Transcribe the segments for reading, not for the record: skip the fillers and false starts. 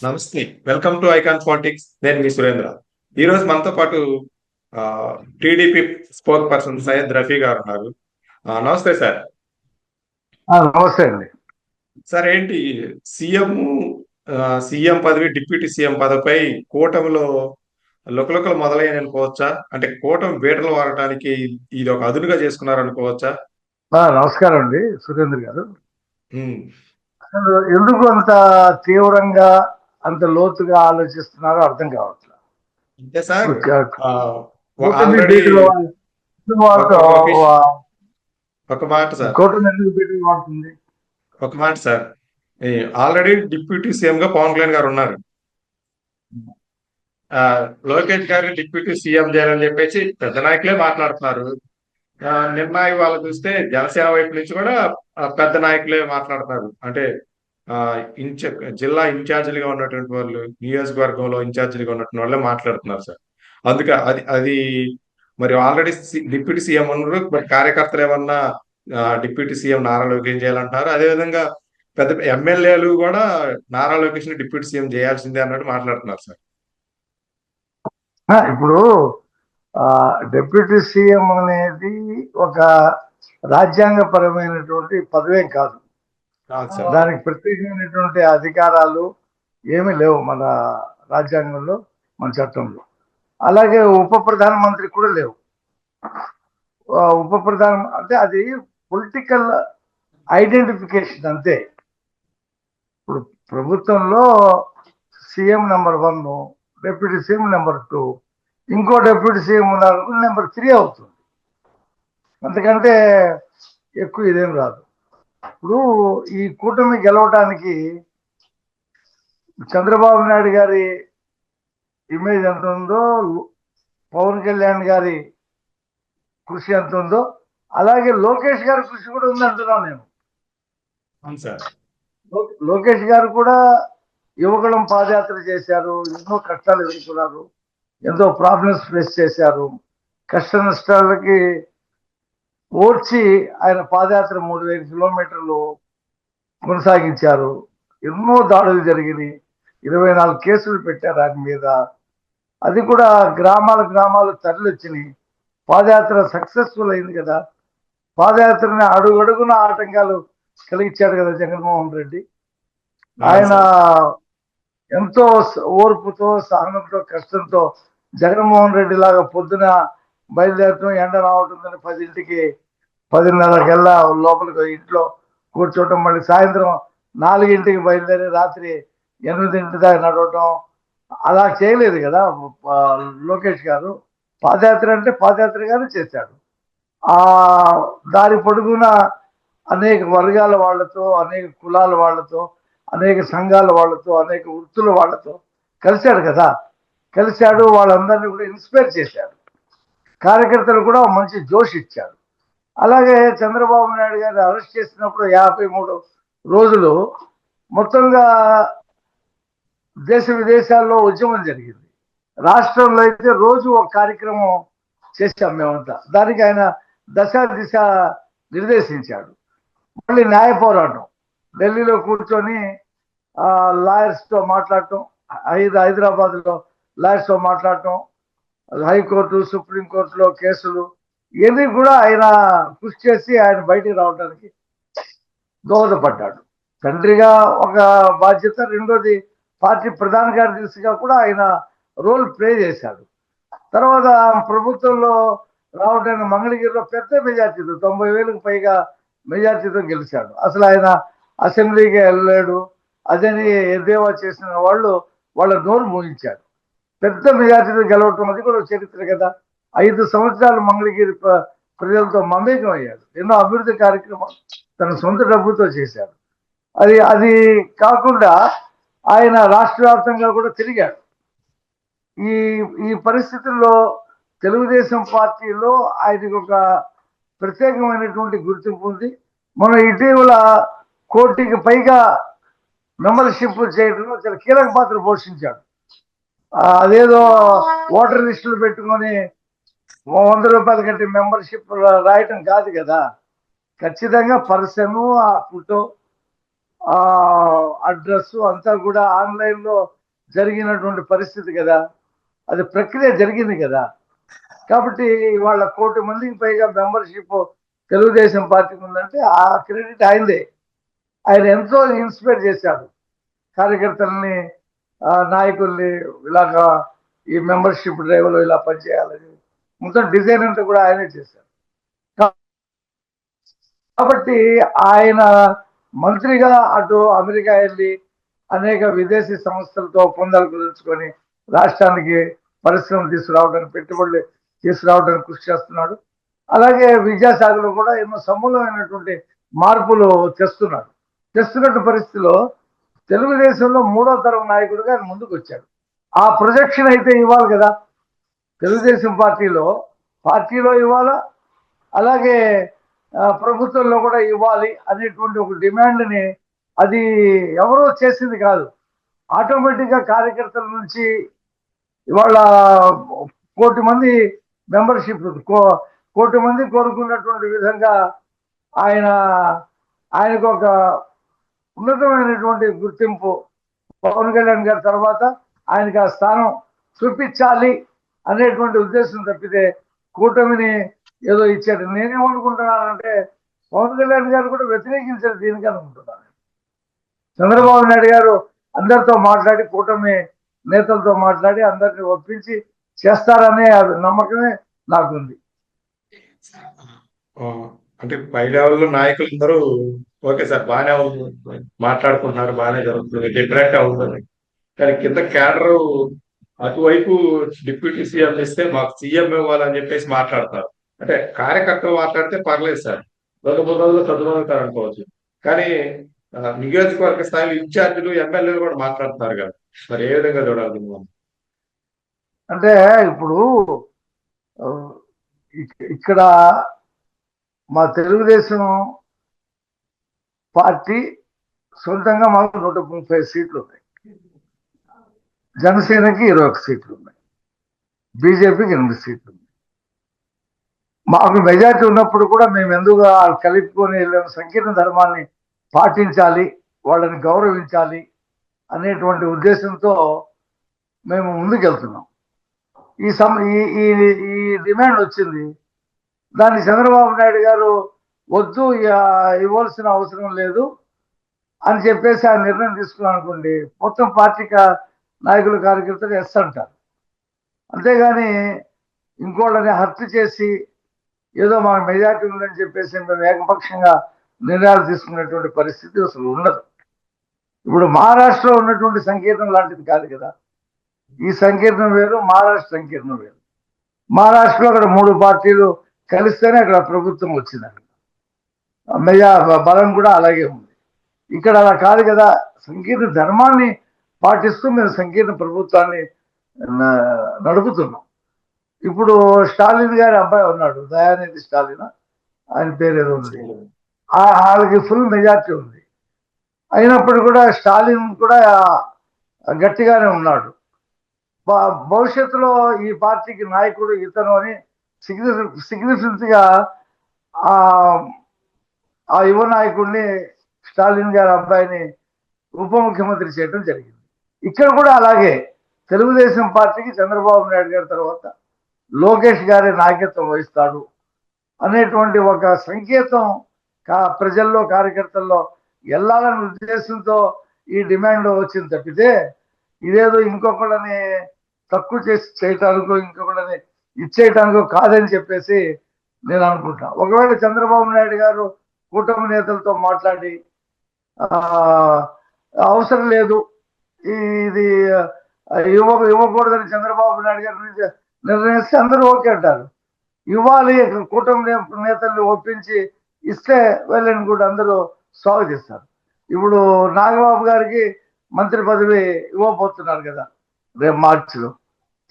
నమస్తే. Welcome to icon politics. నేను మీ సురేంద్ర. ఈరోజు మనతో పాటు TDP spoke person Syed Rafi గారు ఉన్నారు. నమస్తే సార్. నమస్తే అండి. సార్ ఏంటి సీఎం సీఎం పదవి, డిప్యూటీ సీఎం పదవిపై కూటమిలో లుకలుకలు మొదలయ్యాయి అనుకోవచ్చా? అంటే కూటమి బీటలు వాడటానికి ఇది ఒక అదునుగా చేసుకున్నారు అనుకోవచ్చా? నమస్కారం అండి సురేంద్ర గారు. ఉమ్, అసలు ఎందుకు అంత తీవ్రంగా అంత లోతుగా ఆలోచిస్తున్నారో అర్థం కావట్లేదు. అంతే సార్. కూటమి ఆల్రెడీ బీటులో ఒక మాట సార్. కూటమి ఎందుకు బీటులు వాడుతుంది? ఒక మాట సార్. ఆల్రెడీ డిప్యూటీ సీఎం గా పవన్ కళ్యాణ్ గారు ఉన్నారు. లోకేష్ గారిని డిప్యూటీ సీఎం చేయాలని చెప్పేసి పెద్ద నాయకులే మాట్లాడుతున్నారు. నిన్న ఇవాళ చూస్తే జనసేన వైపు నుంచి కూడా పెద్ద నాయకులే మాట్లాడుతున్నారు. అంటే ఆ, జిల్లా ఇన్ఛార్జీలుగా ఉన్నటువంటి వాళ్ళు, నియోజకవర్గంలో ఇన్ఛార్జీలుగా ఉన్నటువంటి వాళ్ళే మాట్లాడుతున్నారు సార్. అందుకే అది మరి ఆల్రెడీ డిప్యూటీ సీఎం ఉన్నారు. మరి కార్యకర్తలు ఏమన్నా డిప్యూటీ సీఎం నారా లోకేష్ చేయాలంటున్నారు. అదేవిధంగా పెద్ద ఎమ్మెల్యేలు కూడా నారా లోకేష్ ని డిప్యూటీ సీఎం చేయాల్సిందే అన్నట్టు మాట్లాడుతున్నారు సార్. ఇప్పుడు డిప్యూటీ సీఎం అనేది ఒక రాజ్యాంగపరమైనటువంటి పదవేం కాదు. దానికి ప్రత్యేకమైనటువంటి అధికారాలు ఏమీ లేవు మన రాజ్యాంగంలో, మన చట్టంలో. అలాగే ఉప ప్రధానమంత్రి కూడా లేవు. ఉప ప్రధాన అంటే అది పొలిటికల్ ఐడెంటిఫికేషన్ అంతే. ఇప్పుడు ప్రభుత్వంలో CM number 1, deputy CM number 2, ఇంకో డిప్యూటీ సీఎం ఉన్నారు నెంబర్ 3 అవుతుంది. అంతకంటే ఎక్కువ ఇదేం రాదు. ఇప్పుడు ఈ కూటమి గెలవటానికి చంద్రబాబు నాయుడు గారి ఇమేజ్ ఎంత ఉందో, పవన్ కళ్యాణ్ గారి కృషి ఎంత ఉందో, అలాగే లోకేష్ గారి కృషి కూడా ఉంది అంటున్నాను నేను. లోకేష్ గారు కూడా యువకులం పాదయాత్ర చేశారు, ఎన్నో కష్టాలు ఎదుర్కొన్నారు, ఎంతో ప్రాబ్లమ్స్ ఫేస్ చేశారు. కష్ట నష్టాలకి ఓర్చి ఆయన పాదయాత్ర 3000 కిలోమీటర్లు కొనసాగించారు. ఎన్నో దాడులు జరిగినాయి, 24 కేసులు పెట్టారు ఆయన మీద. అది కూడా గ్రామాలు తరలి వచ్చినాయి. పాదయాత్ర సక్సెస్ఫుల్ అయింది కదా. పాదయాత్రని అడుగడుగున ఆటంకాలు కలిగించాడు కదా జగన్మోహన్ రెడ్డి. ఆయన ఎంతో ఓర్పుతో, సహనంతో, కష్టంతో జగన్మోహన్ రెడ్డి లాగా పొద్దున బయలుదేరటం, ఎండ రావటుందని 10ంటికి 10:30కల్లా లోపలికి ఇంట్లో కూర్చోవటం, మళ్ళీ సాయంత్రం 4ంటికి బయలుదేరి రాత్రి 8ంటి దాకా నడవటం, అలా చేయలేదు కదా లోకేష్ గారు. పాదయాత్ర అంటే పాదయాత్రగానే చేశాడు. ఆ దారి పొడుగున అనేక వర్గాల వాళ్ళతో, అనేక కులాల వాళ్ళతో, అనేక సంఘాల వాళ్ళతో, అనేక వృత్తుల వాళ్ళతో కలిశాడు కదా. కలిశాడు, వాళ్ళందరినీ కూడా ఇన్స్పైర్ చేశాడు. కార్యకర్తలు కూడా మంచి జోష్ ఇచ్చాడు. అలాగే చంద్రబాబు నాయుడు గారిని అరెస్ట్ చేసినప్పుడు 53 రోజులు మొత్తంగా దేశ విదేశాల్లో ఉద్యమం జరిగింది. రాష్ట్రంలో అయితే రోజు ఒక కార్యక్రమం చేశాం మేమంతా. దానికి ఆయన దిశ నిర్దేశించాడు. మళ్ళీ న్యాయ పోరాటం, ఢిల్లీలో కూర్చొని లాయర్స్తో మాట్లాడటం, హైదరాబాద్లో లాయర్స్తో మాట్లాడటం, హైకోర్టు, సుప్రీంకోర్టులో కేసులు, ఇవన్నీ కూడా ఆయన కృషి చేసి ఆయన బయటికి రావడానికి దోహదపడ్డాడు. తండ్రిగా ఒక బాధ్యత, రెండోది పార్టీ ప్రధాన కార్యదర్శిగా కూడా ఆయన రోల్ ప్లే చేశాడు. తర్వాత ప్రభుత్వంలో రావడానికి మంగళగిరిలో పెద్ద మెజార్టీతో 90,000కు పైగా మెజార్టీతో గెలిచాడు. అసలు ఆయన అసెంబ్లీకి వెళ్ళాడు. అదని ఎద్దేవా చేసిన వాళ్ళ నోరు మూయించాడు. పెద్ద మెజార్టీతో గెలవటం అది కూడా చరిత్ర కదా. 5 సంవత్సరాలు మంగళగిరి ప్రజలతో మమేకం అయ్యాడు. ఎన్నో అభివృద్ధి కార్యక్రమాలు తన సొంత డబ్బుతో చేశాడు. అది కాకుండా ఆయన రాష్ట్ర వ్యాప్తంగా కూడా తిరిగాడు. ఈ పరిస్థితుల్లో తెలుగుదేశం పార్టీలో ఆయనకు ఒక ప్రత్యేకమైనటువంటి గుర్తింపు ఉంది. మన ఇటీవల 1 కోటికి పైగా మెంబర్షిప్ చేయడంలో చాలా కీలక పాత్ర పోషించాడు. అదేదో ఓటర్ లిస్టులు పెట్టుకొని 100 రూపాయల కంటే మెంబర్షిప్ రాయటం కాదు కదా. ఖచ్చితంగా పర్సన్, ఆ ఫోటో, ఆ అడ్రస్ అంతా కూడా ఆన్లైన్ లో జరిగినటువంటి పరిస్థితి కదా, అది ప్రక్రియ జరిగింది కదా. కాబట్టి వాళ్ళ 1,00,00,000 మందికి పైగా మెంబర్షిప్ తెలుగుదేశం పార్టీకి ఉందంటే ఆ క్రెడిట్ ఆయనదే. ఆయన ఎంతో ఇన్స్పైర్ చేశాడు కార్యకర్తల్ని, నాయకుల్ని, ఇలాగా ఈ మెంబర్షిప్ డ్రైవ్లో ఇలా పనిచేయాలని మొత్తం డిజైన్ అంతా కూడా ఆయనే చేశారు. కాబట్టి ఆయన మంత్రిగా అటు అమెరికా వెళ్ళి అనేక విదేశీ సంస్థలతో ఒప్పందాలు కుదుర్చుకొని రాష్ట్రానికి పరిశ్రమలు తీసుకురావడానికి, పెట్టుబడులు తీసుకురావడానికి కృషి చేస్తున్నాడు. అలాగే విద్యాశాఖలో కూడా ఎన్నో సమూలమైనటువంటి మార్పులు తెస్తున్నాడు. తెస్తున్నట్టు పరిస్థితిలో తెలుగుదేశంలో 3వ తరం నాయకుడిగా ఆయన ముందుకు వచ్చాడు. ఆ ప్రొజెక్షన్ అయితే ఇవ్వాలి కదా, తెలుగుదేశం పార్టీలో ఇవ్వాలా, అలాగే ప్రభుత్వంలో కూడా ఇవ్వాలి అనేటువంటి ఒక డిమాండ్ని, అది ఎవరో చేసింది కాదు, ఆటోమేటిక్గా కార్యకర్తల నుంచి ఇవాళ 1,00,00,000 మంది మెంబర్షిప్, 1,00,00,000 మంది కోరుకున్నటువంటి విధంగా ఆయనకు ఒక ఉన్నతమైనటువంటి గుర్తింపు పవన్ కళ్యాణ్ గారి తర్వాత ఆయనకి ఆ స్థానం చూపించాలి అనేటువంటి ఉద్దేశం తప్పితే కూటమిని ఏదో ఇచ్చాడు. నేనేమనుకుంటున్నానంటే పవన్ కళ్యాణ్ గారు కూడా వ్యతిరేకించారు దీనికి అనుకుంటున్నాను. చంద్రబాబు నాయుడు గారు అందరితో మాట్లాడి, కూటమి నేతలతో మాట్లాడి అందరిని ఒప్పించి చేస్తారనే నమ్మకమే నాకుంది. అంటే పై లెవెల్లో నాయకులందరూ ఓకే సార్ బాగానే ఉంది, మాట్లాడుకుంటున్నారు, బాగానే జరుగుతుంది, డిఫరెంట్ అవుతుంది. కానీ కింద క్యాడర్ అటువైపు డిప్యూటీ సీఎం ఇస్తే మాకు సీఎం ఇవ్వాలని చెప్పేసి మాట్లాడతారు. అంటే కార్యకర్తలు మాట్లాడితే పర్లేదు సార్, 2-3 రోజులు చదువుతారు అనుకోవచ్చు. కానీ నియోజకవర్గ స్థాయిలో ఇన్ఛార్జీలు, ఎమ్మెల్యేలు కూడా మాట్లాడుతున్నారు కదా, మరి ఏ విధంగా చూడాలి మనం? అంటే ఇప్పుడు ఇక్కడ మా తెలుగుదేశం పార్టీ సొంతంగా మాకు 130 సీట్లు ఉన్నాయి, జనసేనకి 21 సీట్లు ఉన్నాయి, బీజేపీకి 8 సీట్లు ఉన్నాయి. మాకు మెజార్టీ ఉన్నప్పుడు కూడా మేము ఎందుకు కలుపుకొని వెళ్ళిన సంకీర్ణ ధర్మాన్ని పాటించాలి, వాళ్ళని గౌరవించాలి అనేటువంటి ఉద్దేశంతో మేము ముందుకెళ్తున్నాం. ఈ డిమాండ్ వచ్చింది, దాన్ని చంద్రబాబు నాయుడు గారు వద్దు, ఇవ్వాల్సిన అవసరం లేదు అని చెప్పేసి ఆ నిర్ణయం తీసుకున్నాం అనుకోండి, మొత్తం పార్టీ నాయకులు, కార్యకర్తలు ఎస్ అంటారు. అంతేగాని ఇంకోళ్ళని హత్య చేసి ఏదో మాకు మెజార్టీ ఉందని చెప్పేసి మేము ఏకపక్షంగా నిర్ణయాలు తీసుకునేటువంటి పరిస్థితి అసలు ఉండదు. ఇప్పుడు మహారాష్ట్రలో ఉన్నటువంటి సంకీర్ణం లాంటిది కాదు కదా, ఈ సంకీర్ణం వేరు, మహారాష్ట్ర సంకీర్ణం వేరు. మహారాష్ట్రలో అక్కడ 3 పార్టీలు కలిస్తేనే అక్కడ ప్రభుత్వం వచ్చిందండి, బలం కూడా అలాగే ఉంది. ఇక్కడ అలా కాదు కదా, సంకీర్ణ ధర్మాన్ని పాటిస్తూ మేము సంకీర్ణ ప్రభుత్వాన్ని నడుపుతున్నాం. ఇప్పుడు స్టాలిన్ గారి అబ్బాయి ఉన్నాడు, దయానిధి స్టాలిన్, ఆయన పేరు ఏదో ఉంది, వాళ్ళకి ఫుల్ మెజార్టీ ఉంది. అయినప్పుడు కూడా స్టాలిన్ కూడా గట్టిగానే ఉన్నాడు. భవిష్యత్తులో ఈ పార్టీకి నాయకుడు ఇతను అని సిగ్నిఫికెంట్ గా ఆ యువ నాయకుడిని, స్టాలిన్ గారి అబ్బాయిని ఉప ముఖ్యమంత్రి చేయడం జరిగింది. ఇక్కడ కూడా అలాగే తెలుగుదేశం పార్టీకి చంద్రబాబు నాయుడు గారి తర్వాత లోకేష్ గారి నాయకత్వం వహిస్తాడు అనేటువంటి ఒక సంకేతం ప్రజల్లో, కార్యకర్తల్లో వెళ్ళాలనే ఉద్దేశంతో ఈ డిమాండ్ వచ్చింది తప్పితే ఇదేదో ఇంకొకళ్ళని తక్కువ చేసి చేయటానికో, ఇంకొకళ్ళని ఇచ్చేయటానికో కాదని చెప్పేసి నేను అనుకుంటా. ఒకవేళ చంద్రబాబు నాయుడు గారు కూటమి నేతలతో మాట్లాడి అవసరం లేదు, ఇది ఇవ్వకూడదని చంద్రబాబు నాయుడు గారు నిర్ణయిస్తే అందరూ ఓకే అంటారు. ఇవ్వాలి, కూటమి నేతల్ని ఒప్పించి ఇస్తే వెళ్ళని కూడా అందరూ స్వాగతిస్తారు. ఇప్పుడు నాగబాబు గారికి మంత్రి పదవి ఇవ్వబోతున్నారు కదా రేపు మార్చిలో,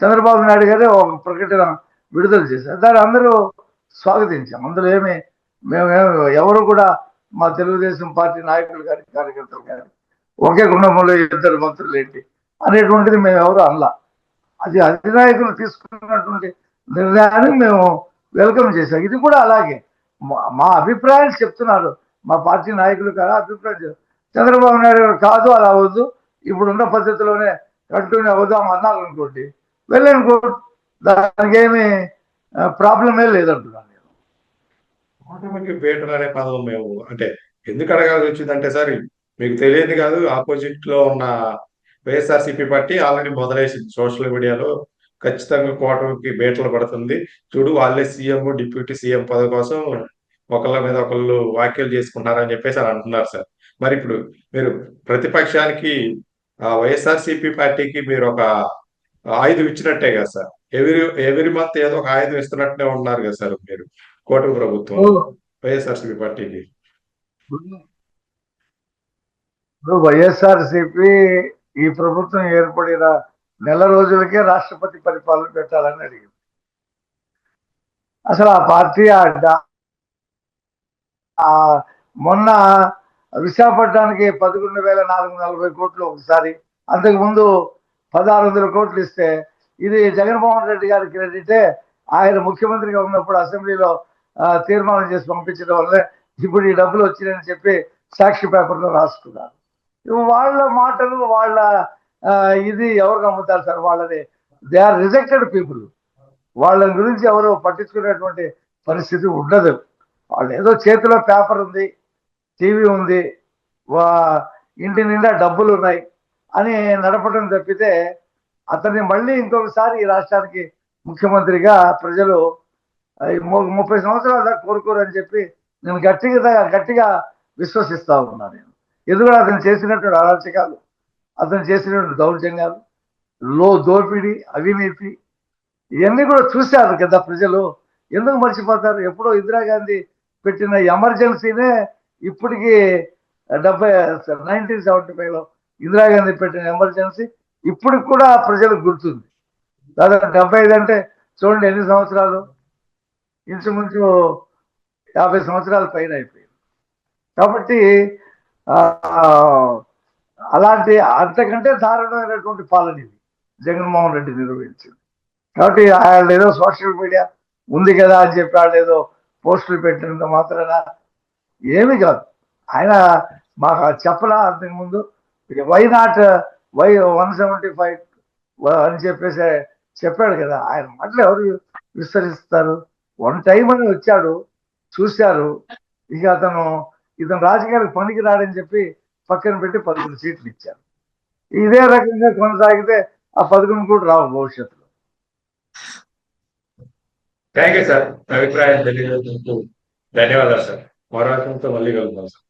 చంద్రబాబు నాయుడు గారే ఒక ప్రకటన విడుదల చేశారు, దాన్ని అందరూ స్వాగతించాం. అందులో ఎవరు కూడా మా తెలుగుదేశం పార్టీ నాయకులు కానీ, కార్యకర్తలు కానీ ఒకే కుటుంబంలో 2 మంత్రులు ఏంటి అనేటువంటిది మేము ఎవరు అనలా. అది అధినాయకులు తీసుకున్నటువంటి నిర్ణయాన్ని మేము వెల్కమ్ చేశాం. ఇది కూడా అలాగే మా అభిప్రాయాలు చెప్తున్నారు, మా పార్టీ నాయకులు కదా అభిప్రాయం చంద్రబాబు నాయుడు గారు కాదు అలా అవ్వద్దు, ఇప్పుడున్న పద్ధతిలోనే కంటిన్యూ అవుదాం అన్నారనుకోండి, వెళ్ళనుకో, దానికి ఏమి ప్రాబ్లమే లేదంటున్నాను నేను. కూటమికి బీటలు అనే పదం మేము అంటే ఎందుకు అడగాల్సి వచ్చిందంటే సార్, మీకు తెలియదు కాదు, ఆపోజిట్ లో ఉన్న వైఎస్ఆర్సీపీ పార్టీ ఆల్రెడీ మొదలేసింది సోషల్ మీడియాలో, ఖచ్చితంగా కూటమికి బీటలు పడుతుంది, చూడు వాళ్ళే సీఎం డిప్యూటీ సీఎం పదవి కోసం ఒకళ్ళ మీద ఒకళ్ళు వ్యాఖ్యలు చేసుకుంటున్నారని చెప్పేసి అని అంటున్నారు సార్. మరి ఇప్పుడు మీరు ప్రతిపక్షానికి వైఎస్ఆర్సీపీ పార్టీకి మీరు ఒక ఆయుధం ఇచ్చినట్టే కదా సార్. ఎవ్రీ ఎవ్రీ మంత్ ఏదో ఒక ఆయుధం ఇస్తున్నట్టునే ఉన్నారు కదా సార్ మీరు కూటమి ప్రభుత్వం వైఎస్ఆర్సీపీ పార్టీకి. ఇప్పుడు వైఎస్ఆర్సీపీ ఈ ప్రభుత్వం ఏర్పడిన నెల రోజులకే రాష్ట్రపతి పరిపాలన పెట్టాలని అడిగింది. అసలు ఆ పార్టీ మొన్న విశాఖపట్నానికి 11,440 కోట్లు ఒకసారి, అంతకుముందు 1,600 కోట్లు ఇస్తే, ఇది జగన్మోహన్ రెడ్డి గారి క్రెడిటే. ఆయన ముఖ్యమంత్రిగా ఉన్నప్పుడు అసెంబ్లీలో తీర్మానం చేసి పంపించడం వల్లే ఇప్పుడు ఈ డబ్బులు వచ్చినాయని చెప్పి సాక్షి పేపర్లో రాసుకున్నారు. వాళ్ళ మాటలు, వాళ్ళ ఇది ఎవరు నమ్ముతారు సార్? వాళ్ళని, దే ఆర్ రిజెక్టెడ్ పీపుల్. వాళ్ళ గురించి ఎవరు పట్టించుకునేటువంటి పరిస్థితి ఉండదు. వాళ్ళు ఏదో చేతిలో పేపర్ ఉంది, టీవీ ఉంది, ఇంటి నిండా డబ్బులు ఉన్నాయి అని నడపడం తప్పితే, అతన్ని మళ్ళీ ఇంకొకసారి ఈ రాష్ట్రానికి ముఖ్యమంత్రిగా ప్రజలు 30 సంవత్సరాల దాకా కోరుకోరని చెప్పి నేను గట్టిగా విశ్వసిస్తా ఉన్నాను నేను. ఎందుకంటే అతను చేసినటువంటి అరాచకాలు, అతను చేసినటువంటి దౌర్జన్యాలు, దోపిడీ, అవినీతి, ఇవన్నీ కూడా చూశారు కదా ప్రజలు. ఎందుకు మర్చిపోతారు? ఎప్పుడో ఇందిరాగాంధీ పెట్టిన ఎమర్జెన్సీనే ఇప్పటికీ 1975లో ఇందిరాగాంధీ పెట్టిన ఎమర్జెన్సీ ఇప్పటికి కూడా ప్రజలకు గుర్తుంది. దాదాపు 75 అంటే చూడండి ఎన్ని సంవత్సరాలు, ఇంచుమించు 50 సంవత్సరాల పైన అయిపోయింది. కాబట్టి అలాంటి అంతకంటే దారుణమైనటువంటి పాలన ఇది జగన్మోహన్ రెడ్డి నిర్వహించింది. కాబట్టి ఆయన ఏదో సోషల్ మీడియా ఉంది కదా అని చెప్పి వాళ్ళు ఏదో పోస్టులు పెట్టినంత మాత్రాన ఏమీ కాదు. ఆయన మాకు చెప్పలా అంతకుముందు, వై 175 అని చెప్పేసి చెప్పాడు కదా. ఆయన మాటలు ఎవరు విస్తరిస్తారు? వన్ టైం అని వచ్చాడు, చూశారు, ఇక ఇతను రాజకీయాలకు పనికి రాడని చెప్పి పక్కన పెట్టి 11 సీట్లు ఇచ్చారు. ఇదే రకంగా కొనసాగితే ఆ 11 కూడా రావు భవిష్యత్తులో. థ్యాంక్ యూ సార్, అభిప్రాయం తెలియజేసినందుకు ధన్యవాదాలు సార్. మరో మళ్ళీ కలుద్దాం సార్.